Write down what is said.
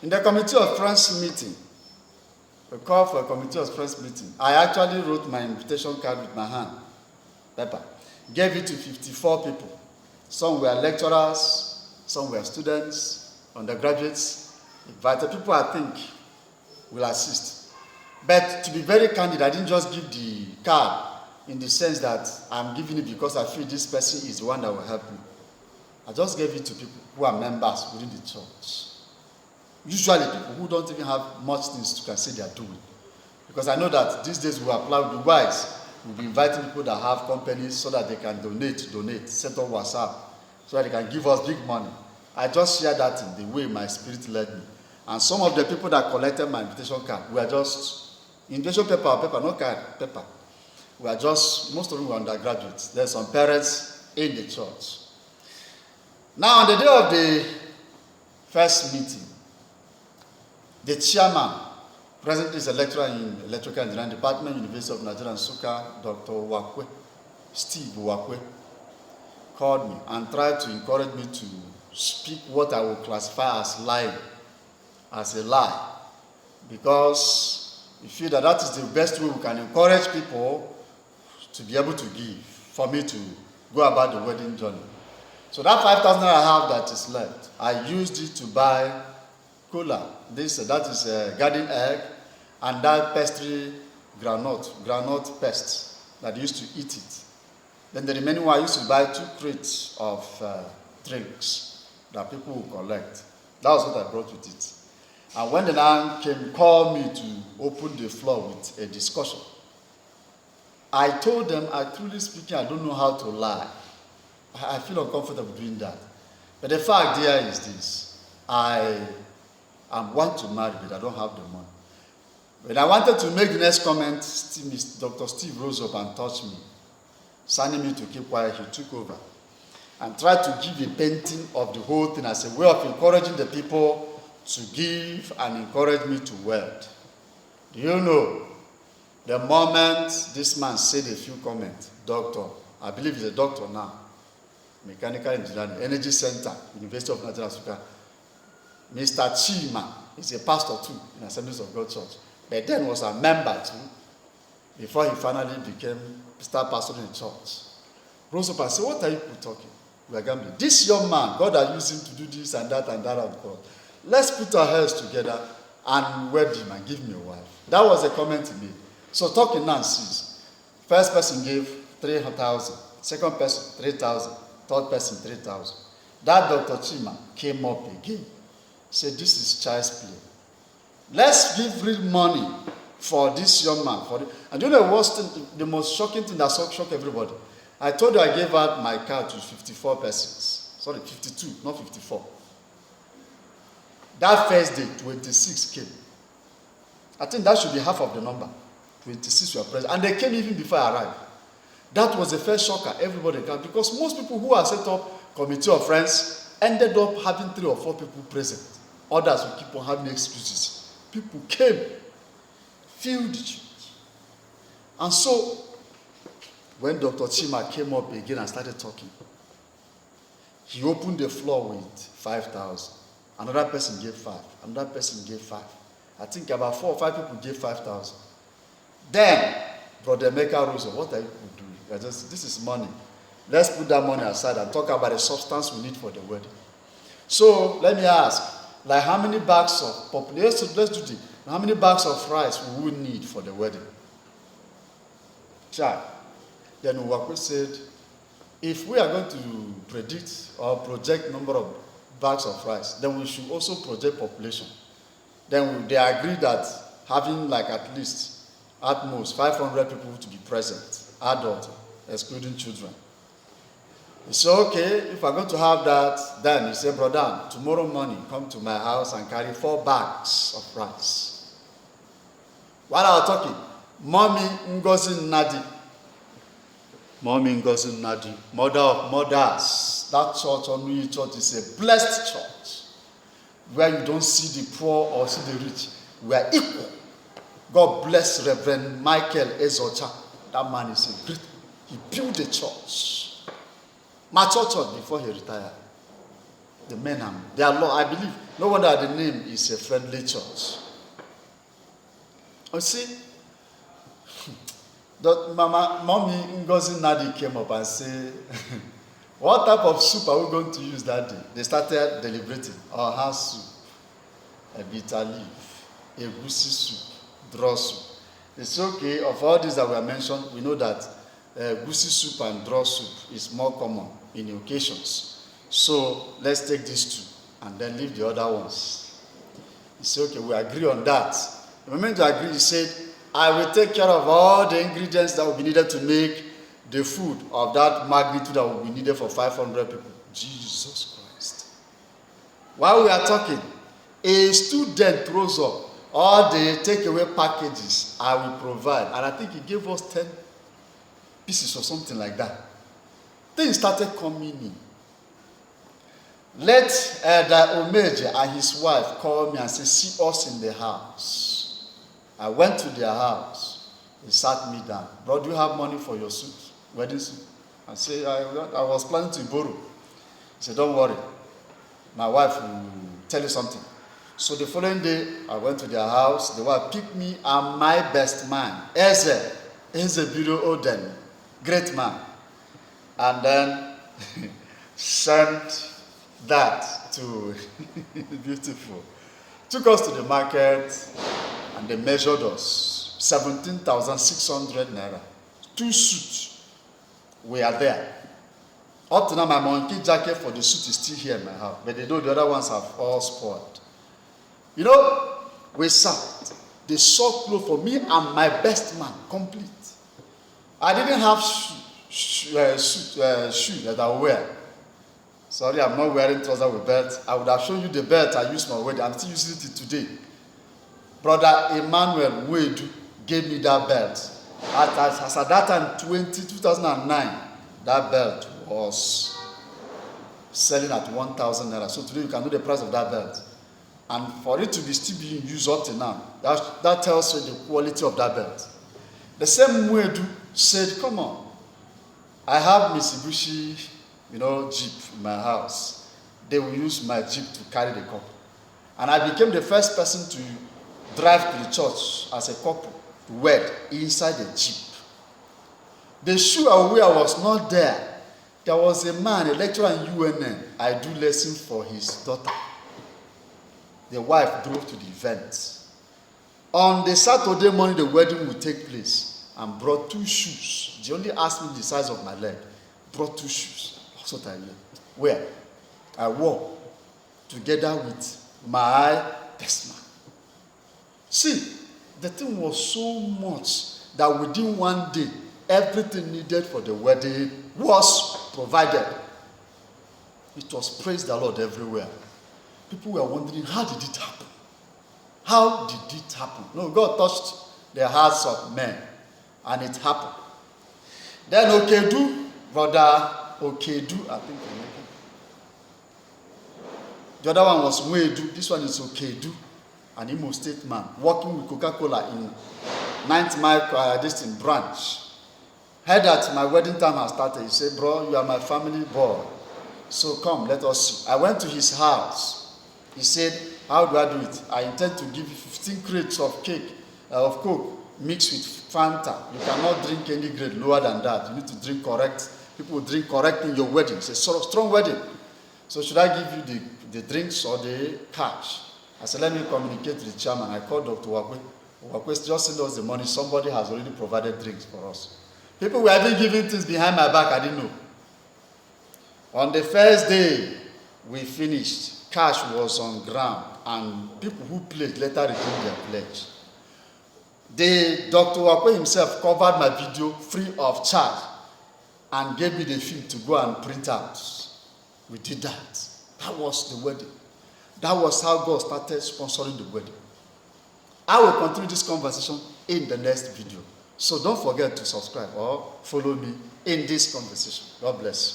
In the Committee of Friends meeting, a call for a Committee of Friends meeting, I actually wrote my invitation card with my hand, paper, gave it to 54 people. Some were lecturers, some were students, undergraduates, invited people I think will assist. But to be very candid, I didn't just give the card in the sense that I'm giving it because I feel this person is the one that will help me. I just gave it to people who are members within the church. Usually people who don't even have much things to can say they are doing. Because I know that these days we apply with the wise. We'll be inviting people that have companies so that they can donate, set up WhatsApp, so that they can give us big money. I just shared that in the way my spirit led me. And some of the people that collected my invitation card were just invitation paper, no card, paper. We are just, most of them were undergraduates. There's some parents in the church. Now, on the day of the first meeting, the chairman, presently is a lecturer in Electrical Engineering Department, University of Nigeria, Nsukka, Dr. Wakwe, Steve Wakwe, called me and tried to encourage me to speak what I would classify as lying, as a lie, because we feel that that is the best way we can encourage people to be able to give, for me to go about the wedding journey. So that 5,000 I have that is left, I used it to buy cola. That is a garden egg, and that pastry groundnut paste that used to eat it. Then the remaining one I used to buy 2 crates of drinks that people would collect. That was what I brought with it. And when the man called me to open the floor with a discussion, I told them, truly speaking, I don't know how to lie. I feel uncomfortable doing that. But the fact there is this. I want to marry, but I don't have the money. When I wanted to make the next comment, Dr. Steve rose up and touched me, signing me to keep quiet. He took over and tried to give a painting of the whole thing as a way of encouraging the people to give and encourage me to wed. Do you know, the moment this man said a few comments, doctor, I believe he's a doctor now, mechanical engineering, energy center, University of Nigeria, Nsukka, Mr. Chima is a pastor too in Assemblies of God Church, but then was a member too, before he finally became star pastor in the church. Rose up and said, what are you people talking? We are gambling. This young man, God has used him to do this and that and that. And God. Let's put our heads together and wed him and give me a wife. That was the comment he made. So talking now ceased. First person gave 3,000, second person 3,000, third person 3,000. That Dr. Chima came up again. Said, this is child's play. Let's give real money for this young man. And you know the worst thing, the most shocking thing that shocked everybody? I told you I gave out my card to 54 persons. Sorry, 52, not 54. That first day, 26 came. I think that should be half of the number. 26 were present. And they came even before I arrived. That was the first shocker. Everybody came. Because most people who are set up committee of friends ended up having 3 or 4 people present. Others will keep on having excuses. People came, filled the church. And so, when Dr. Chima came up again and started talking, he opened the floor with 5,000. Another person gave 5. Another person gave 5. I think about 4 or 5 people gave 5,000. Then, Brother Emeka rose up. What are you doing? This is money. Let's put that money aside and talk about the substance we need for the wedding. So, let me ask, like how many bags of population, let's do this. How many bags of rice we will need for the wedding? Child. Then Uwakwe said, if we are going to predict or project number of bags of rice, then we should also project population. Then they agreed that having like at most 500 people to be present, adult, excluding children. He said, okay, if we're going to have that, then he said, brother, tomorrow morning, come to my house and carry 4 bags of rice. While I was talking, Mommy Ngozi Nnadi, mother of mothers. That church, Onui Church, is a blessed church where you don't see the poor or see the rich. We are equal. God bless Reverend Michael Ezocha. That man is a great. He built a church. My church before he retired. The men they are I believe. No wonder the name is a friendly church. You see, Mommy Ngozi Nadi came up and said, what type of soup are we going to use that day? They started deliberating. Oha soup, a bitter leaf, a goosey soup, draw soup. It's okay, of all these that were mentioned, we know that goosey soup and draw soup is more common in occasions. So let's take these two and then leave the other ones. He said, okay, we agree on that. The moment you agree, he said, I will take care of all the ingredients that will be needed to make the food of that magnitude that will be needed for 500 people. Jesus Christ. While we are talking, a student throws up all the takeaway packages I will provide. And I think he gave us 10 pieces or something like that. Things started coming in. Let the Omeje and his wife call me and say, see us in the house. I went to their house. He sat me down. Bro, do you have money for your suit? Wedding suit? I said, I was planning to borrow. He said, don't worry. My wife will tell you something. So the following day, I went to their house. The wife picked me and my best man, Eze Biro Oden, great man. And then sent that to beautiful. Took us to the market and they measured us 17,600 naira. 2 suits were there. Up to now, my monkey jacket for the suit is still here in my house, but they know the other ones have all spoiled. You know, we sat. They saw clothes for me and my best man, complete. I didn't have shoes that I wear. Sorry, I'm not wearing trousers with belt. I would have shown you the belt I used my wedding. I'm still using it today. Brother Emmanuel Wedded gave me that belt. As at that time, 2009, that belt was selling at 1,000 naira. So today you can know the price of that belt. And for it to be still being used up to now, that tells you the quality of that belt. The same Wedded said, come on, I have Mitsubishi, Jeep in my house. They will use my Jeep to carry the couple. And I became the first person to drive to the church as a couple to wed inside the Jeep. The shoe I wear was not there. There was a man, a lecturer in UNN. I do lessons for his daughter. The wife drove to the event. On the Saturday morning, the wedding will take place and brought 2 shoes. They only asked me the size of my leg. Brought 2 shoes. That's what I wear. Where I wore together with my best man. See, the thing was so much that within one day, everything needed for the wedding was provided. It was praise the Lord everywhere. People were wondering, how did it happen? How did it happen? No, God touched the hearts of men, and it happened. Then Okedu, brother Okedu, I think. The other one was Wedu. This one is Okedu, an Imo State man, working with Coca-Cola in 9th Mile distant branch. Heard that my wedding time has started. He said, bro, you are my family boy. So come, let us see. I went to his house. He said, how do I do it? I intend to give you 15 crates of of Coke, mixed with Fanta. You cannot drink any grade lower than that. You need to drink correct. People will drink correct in your wedding. It's a sort of strong wedding. So should I give you the drinks or the cash? I said, let me communicate to the chairman. I called Dr. Wakwe. Wakwe just send us the money. Somebody has already provided drinks for us. People were even giving things behind my back. I didn't know. On the first day, we finished. Cash was on ground, and people who pledged later redeemed their pledge. Dr. Wakwe himself covered my video free of charge and gave me the film to go and print out. We did that. That was the wedding. That was how God started sponsoring the wedding. I will continue this conversation in the next video. So don't forget to subscribe or follow me in this conversation. God bless you.